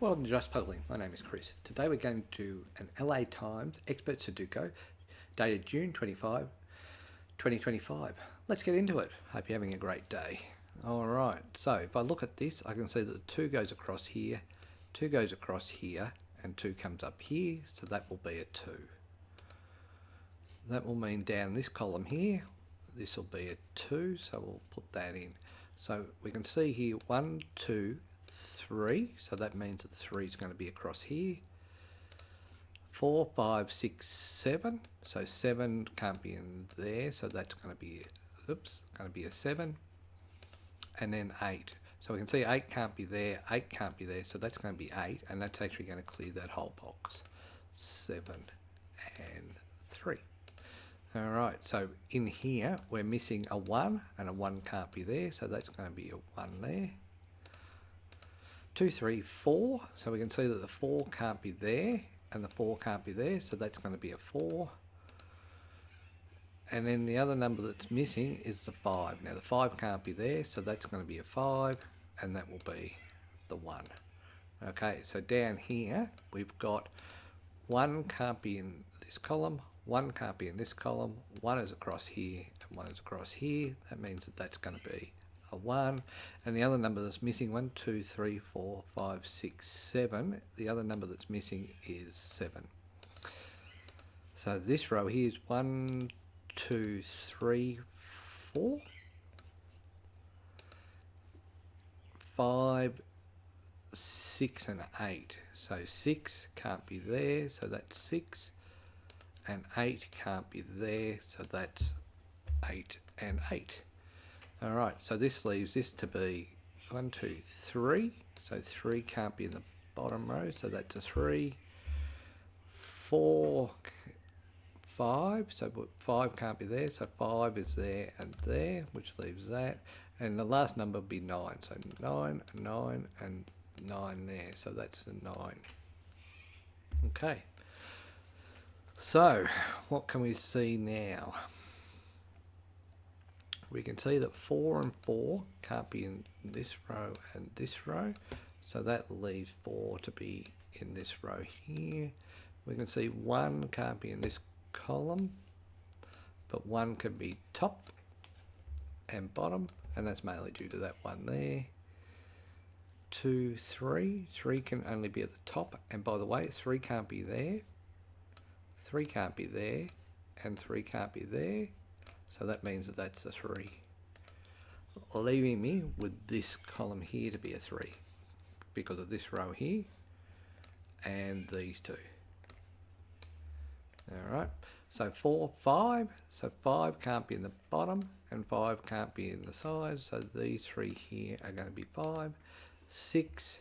Welcome to Just Puzzling. My name is Chris. Today we're going to do an LA Times Expert Sudoku dated June 25, 2025. Let's get into it. Hope you're having a great day. Alright, so if I look at this, I can see that 2 goes across here, 2 goes across here, and 2 comes up here, so that will be a 2. That will mean down this column here, this will be a 2, so we'll put that in. So we can see here 1, 2, 3, so that means that 3 is going to be across here. 4, 5, 6, 7, so 7 can't be in there, so that's going to be, going to be a 7. And then 8. So we can see 8 can't be there, 8 can't be there, so that's going to be 8, and that's actually going to clear that whole box. 7 and 3. Alright, so in here we're missing a 1, and a 1 can't be there, so that's going to be a 1 there. 2, 3, 4, so we can see that the 4 can't be there, and the 4 can't be there, so that's going to be a 4. And then the other number that's missing is the 5. Now the 5 can't be there, so that's going to be a 5, and that will be the 1. Okay, so down here we've got 1 can't be in this column, 1 can't be in this column, 1 is across here, and 1 is across here. That means that that's going to be a 1, and the other number that's missing, 1, 2, 3, 4, 5, 6, 7, the other number that's missing is 7. So this row here is 1, 2, 3, 4, 5, 6 and 8. So 6 can't be there, so that's 6, and 8 can't be there, so that's 8 and 8. Alright, so this leaves this to be 1, 2, 3, so 3 can't be in the bottom row, so that's a 3, 4, 5, so 5 can't be there, so 5 is there and there, which leaves that, and the last number would be 9, so 9, 9 and 9 there, so that's a 9. Okay, so what can we see now? We can see that 4 and 4 can't be in this row and this row, so that leaves 4 to be in this row here. We can see 1 can't be in this column, but 1 can be top and bottom, and that's mainly due to that 1 there. 2, 3, 3 can only be at the top, and by the way, 3 can't be there, 3 can't be there, and 3 can't be there, so that means that that's a 3, leaving me with this column here to be a 3 because of this row here and these two. Alright, so 4, 5, so 5 can't be in the bottom and 5 can't be in the sides, so these 3 here are going to be 5. 6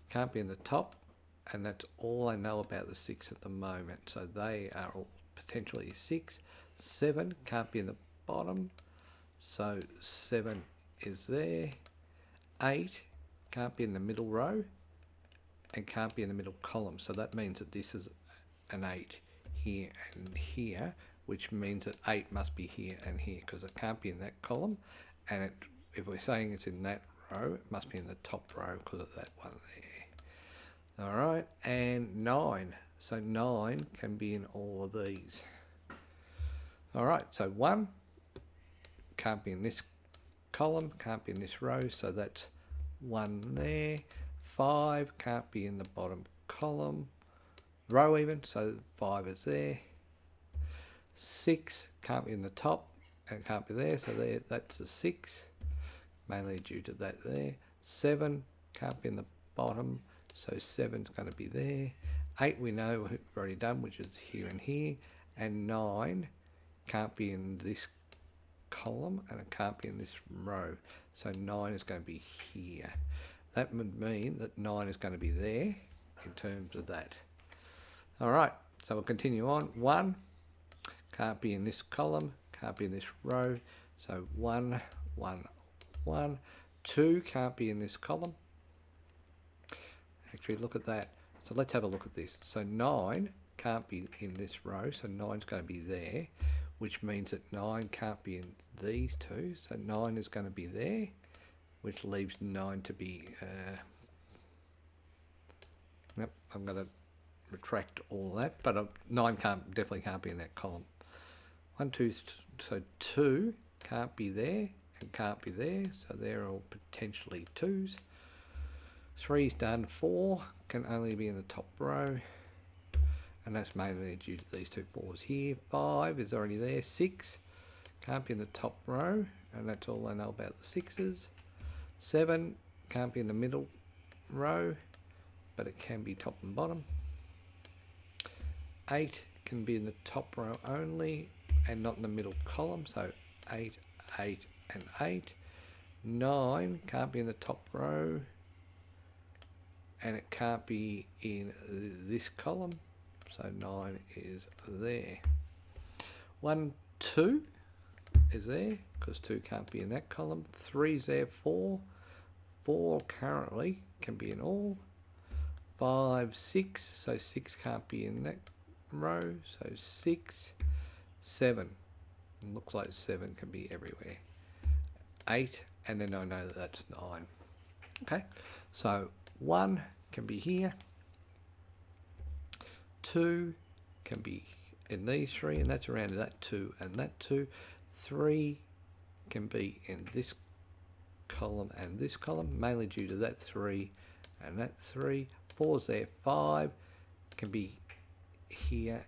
can't be in the top, and that's all I know about the 6 at the moment, so they are all potentially 6. 7 can't be in the bottom, so 7 is there. 8 can't be in the middle row and can't be in the middle column, so that means that this is an 8 here and here, which means that 8 must be here and here because it can't be in that column, and if we're saying it's in that row, it must be in the top row because of that one there. Alright, and 9, so 9 can be in all of these. Alright, so 1 can't be in this column, can't be in this row, so that's 1 there. 5 can't be in the bottom column, row even, so 5 is there. 6 can't be in the top and can't be there, so there, that's a 6, mainly due to that there. 7 can't be in the bottom, so 7's going to be there. 8 we know we've already done, which is here and here, and 9 can't be in this column and it can't be in this row, so 9 is going to be here. That would mean that 9 is going to be there in terms of that. Alright, so we'll continue on. 1 can't be in this column, can't be in this row, so 1, 1, 1. 2 can't be in this column. Actually, look at that. So let's have a look at this. So 9 can't be in this row, so 9's going to be there, which means that 9 can't be in these two, so 9 is going to be there, which leaves 9 to be Yep, I'm going to retract all that, but 9 definitely can't be in that column. 1, 2, so 2 can't be there and can't be there, so they're all potentially 2s. 3's done. 4 can only be in the top row, and that's mainly due to these 2 4s here. 5 is already there. 6 can't be in the top row, and that's all I know about the 6s. 7 can't be in the middle row, but it can be top and bottom. 8 can be in the top row only and not in the middle column, so 8, 8 and 8. 9 can't be in the top row and it can't be in this column, so 9 is there. 1, 2 is there because 2 can't be in that column. 3 is there. 4 currently can be in all. 5, 6, so 6 can't be in that row, so 6. 7, looks like 7 can be everywhere. 8, and then I know that that's 9. Okay, so 1 can be here. 2 can be in these 3, and that's around that 2 and that 2. 3 can be in this column and this column, mainly due to that 3 and that 3. 4's there. 5 can be here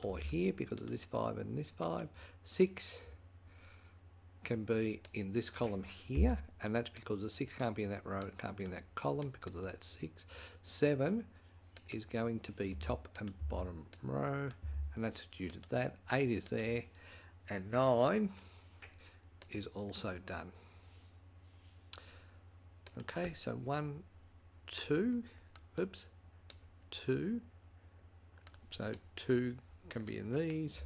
or here because of this 5 and this 5. 6 can be in this column here, and that's because the 6 can't be in that row, it can't be in that column because of that 6. 7 is going to be top and bottom row, and that's due to that. 8 is there, and 9 is also done. Okay, so 1, 2, oops, 2, so 2 can be in these.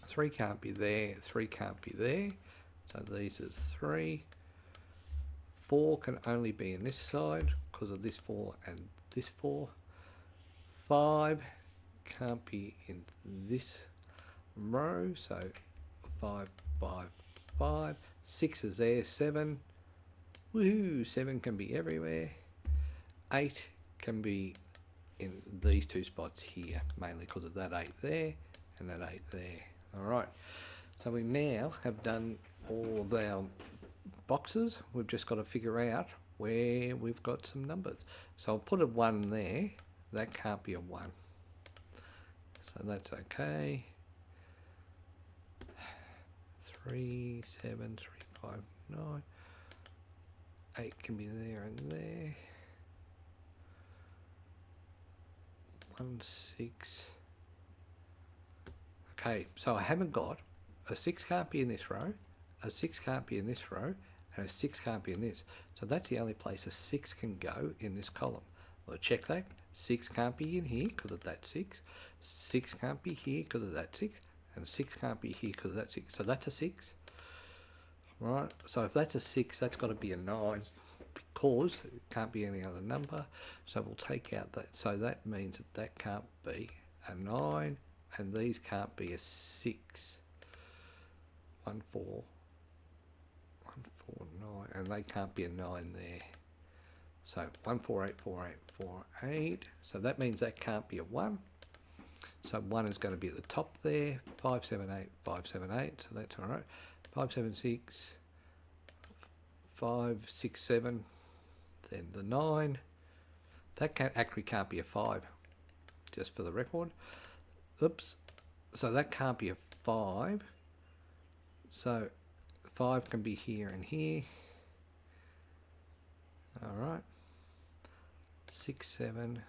3 can't be there, 3 can't be there, so these is 3. 4 can only be in this side because of this 4 and this 4. 5 can't be in this row, so 5, 5, 5. 6 is there. 7, woohoo, 7 can be everywhere. 8 can be in these 2 spots here, mainly because of that 8 there and that 8 there. Alright, so we now have done all of our boxes. We've just got to figure out where we've got some numbers. So I'll put a 1 there. That can't be a 1. So that's okay. 3, 7, 3, 5, 9. 8 can be there and there. 1, 6. Okay, so I haven't got a 6 can't be in this row, a 6 can't be in this row, and a 6 can't be in this. So that's the only place a 6 can go in this column. Well, check that. 6 can't be in here because of that 6. 6 can't be here because of that 6. And 6 can't be here because of that 6. So that's a 6. Right, so if that's a 6, that's got to be a 9 because it can't be any other number. So we'll take out that. So that means that that can't be a 9. And these can't be a 6. 1, 4, 1, 4, 9, and they can't be a 9 there. So 1, 4, 8, 4, 8, 4, 8. So that means that can't be a 1. So 1 is going to be at the top there. 5, 7, 8, 5, 7, 8. So that's all right. 5, 7, 6, 5, 6, 7. Then the 9. That actually can't be a 5, just for the record. Oops, so that can't be a 5. So 5 can be here and here. Alright. 6, 7,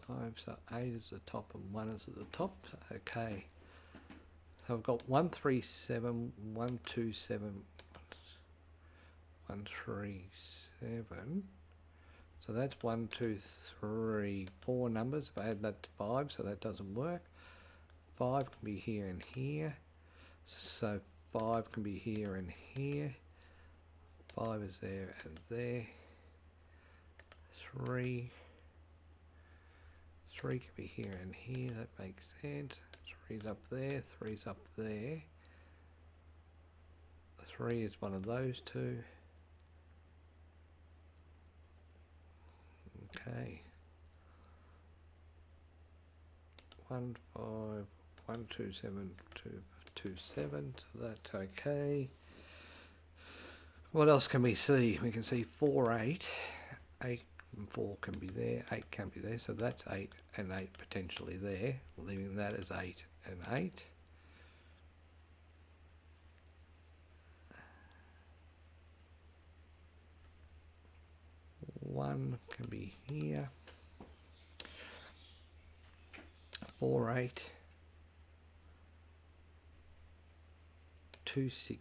5, so 8 is the top and 1 is at the top. Okay. So I've got 1, 3, 7, 1, 2, 7, 1, 3, 7. So that's 1, 2, 3, 4 numbers. If I add that to 5, so that doesn't work. 5 can be here and here. So 5 can be here and here. 5 is there and there. 3 can be here and here. That makes sense. 3's up there. 3's up there. 3 is one of those two. Okay. 1 5 1 2 7 2 2 7. So that's okay. What else can we see? We can see 4 8. 8 and 4 can be there. 8 can be there. So that's 8 and 8 potentially there, leaving that as 8 and 8. One can be here. 4 8. 2 6.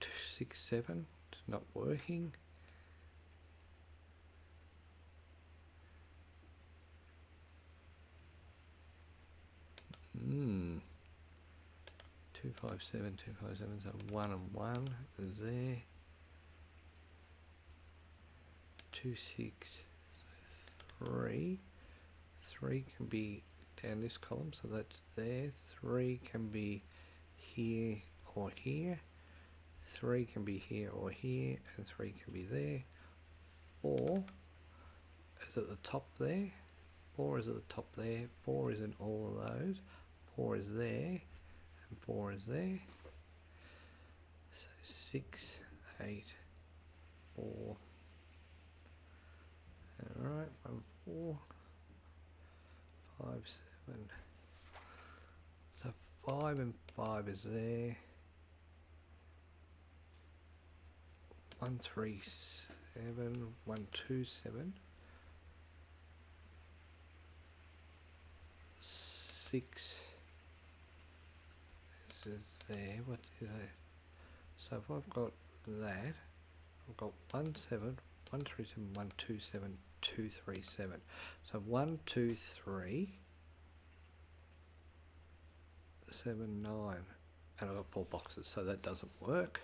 2 6 7. It's not working. Hmm. 2 5 7 2 5 7. So 1 and 1 is there. 2 6 3. 3 can be down this column, so that's there. 3 can be here or here. 3 can be here or here, and 3 can be there. 4 is at the top there. 4 is at the top there. 4 is in all of those. 4 is there, and 4 is there. So 6, 8, 4. Alright, 1 4. 5 7. So 5 and 5 is there. 1 3 7. 1 2 7. 6. This is there. What is it? So if I've got that, I've got 1 7, 1 3 7, 1 2 7, 2 3 7. So 1 2 3 7 9, and I've got 4 boxes, so that doesn't work.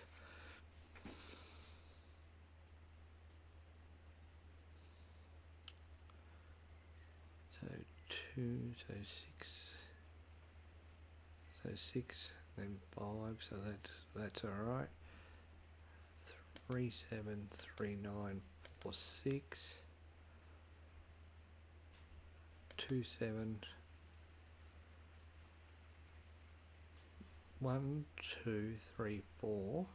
So 2, so 6, so 6, then 5, so that's all right. 3 7 3 9 4 6, 2 7, 1 2 3 4.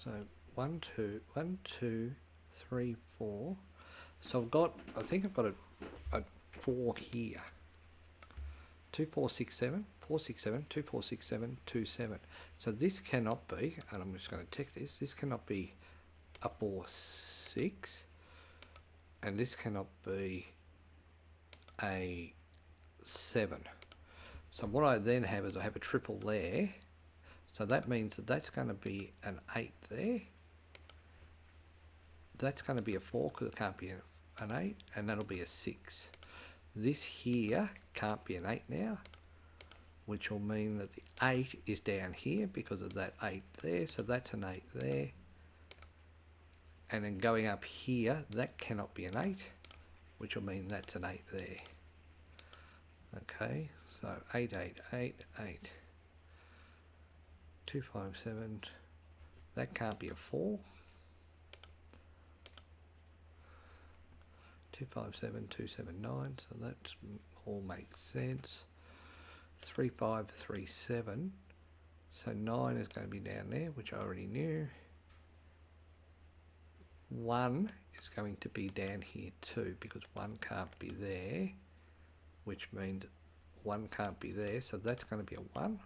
So 1 2 3 4. So I think I've got a 4 here. 2 4 6 7 4 6 7 2 4 6 7 2 7. So this cannot be, and I'm just going to tick this. This cannot be a 4 6, and this cannot be a 7. So what I then have is I have a triple there. So that means that that's going to be an 8 there. That's going to be a 4 because it can't be an 8, and that'll be a 6. This here can't be an 8 now, which will mean that the 8 is down here because of that 8 there. So that's an 8 there. And then going up here, that cannot be an 8, which will mean that's an 8 there. Okay, so 8 8 8 8. 2 5 7. That can't be a 4. 2 5 7 2 7 9. So that all makes sense. 3 5 3 7. So 9 is going to be down there, which I already knew. 1 is going to be down here too, because 1 can't be there, which means 1 can't be there. So that's going to be a 1.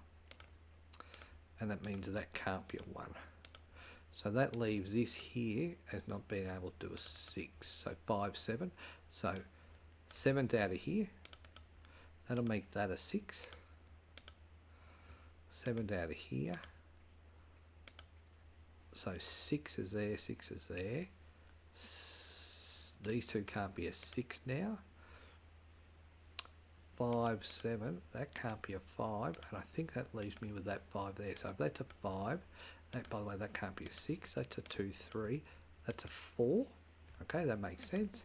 And that means that can't be a 1. So that leaves this here as not being able to do a 6. So 5 7. So 7's out of here. That'll make that a 6. 7's out of here. So 6 is there, 6 is there. These two can't be a 6 now. 5 7, that can't be a 5, and I think that leaves me with that 5 there. So if that's a 5, that, by the way, that can't be a 6, that's a 2 3, that's a 4. Okay, that makes sense.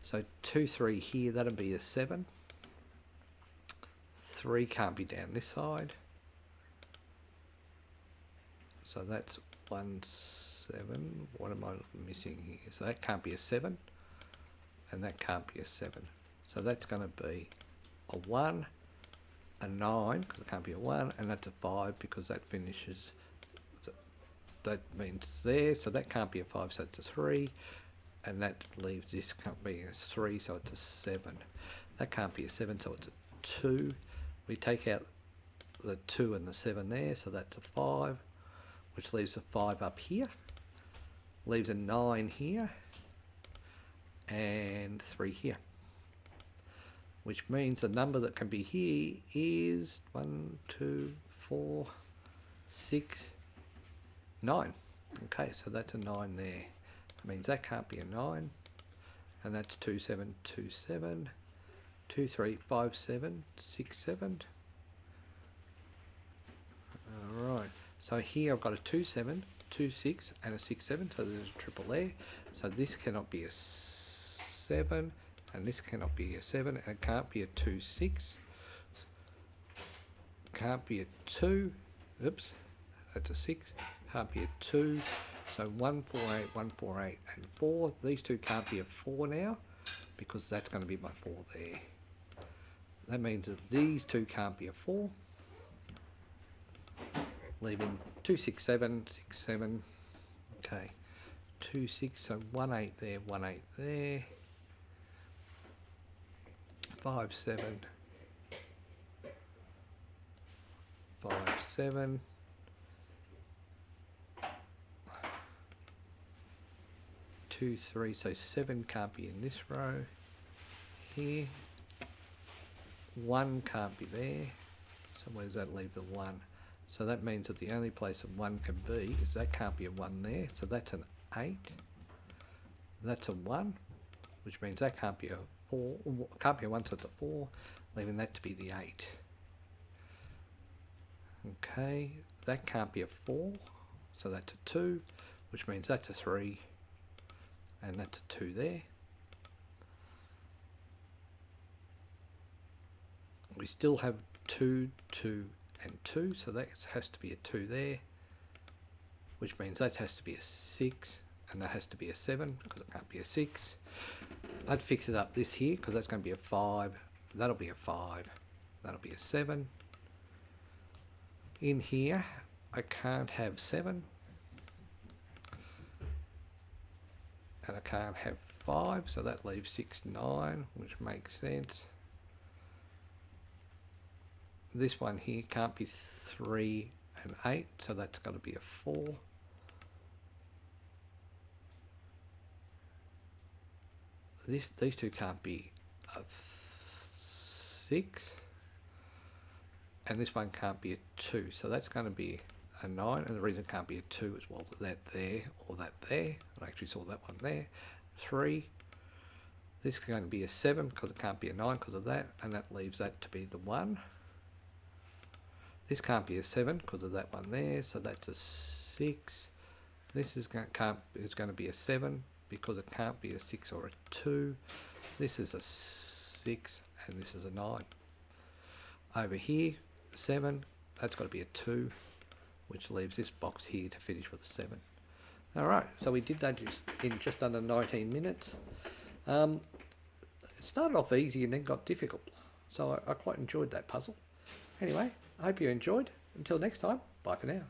So 2 3 here, that'll be a 7. 3 can't be down this side. So that's 1, 7. What am I missing here? So that can't be a 7, and that can't be a 7. So that's going to be a 1, a 9, because it can't be a 1, and that's a 5 because that finishes, that means there, so that can't be a 5, so it's a 3, and that leaves this being a 3, so it's a 7. That can't be a 7, so it's a 2. We take out the 2 and the 7 there, so that's a 5, which leaves a 5 up here, leaves a 9 here, and 3 here. Which means the number that can be here is 1, 2, 4, 6, 9. Okay, so that's a 9 there. That means that can't be a 9. And that's 2, 7, 2, 7, 2, 3, 5, 7, 6, 7. Alright, so here I've got a 2, 7, 2, 6, and a 6, 7, so there's a triple there. So this cannot be a 7, and this cannot be a 7, and it can't be a 2, 6. Can't be a 2, oops, that's a 6, can't be a 2. So 1, 4, 8, 1, 4, 8, and 4. These two can't be a 4 now, because that's going to be my 4 there. That means that these two can't be a 4. Leaving 2, 6, 7, 6, 7. Okay, 2, 6, so 1, 8 there, 1, 8 there. 5, 7. 5, 7. 2, 3, so 7 can't be in this row here. 1 can't be there. So where does that leave the 1? So that means that the only place that 1 can be is that can't be a 1 there. So that's an 8. That's a 1, which means that can't be a 4. Can't be a 1, so it's a 4, leaving that to be the 8. Okay, that can't be a 4, so that's a 2, which means that's a 3, and that's a 2 there. We still have 2, 2, and 2, so that has to be a 2 there, which means that has to be a 6, and that has to be a 7, because it can't be a 6. That fixes up this here, because that's going to be a 5, that'll be a 5, that'll be a 7. In here, I can't have 7, and I can't have 5, so that leaves 6, 9, which makes sense. This one here can't be 3 and 8, so that's got to be a 4. These two can't be a 6, and this one can't be a 2, so that's going to be a 9, and the reason it can't be a 2 is, well, that there or that there. I actually saw that one there. 3. This is going to be a 7 because it can't be a 9 because of that, and that leaves that to be the 1. This can't be a 7 because of that one there, so that's a 6. This is going to be a 7 because it can't be a 6 or a 2. This is a 6 and this is a 9. Over here, 7, that's got to be a 2, which leaves this box here to finish with a 7. Alright, so we did that in just under 19 minutes. It started off easy and then got difficult, so I quite enjoyed that puzzle. Anyway, I hope you enjoyed. Until next time, bye for now.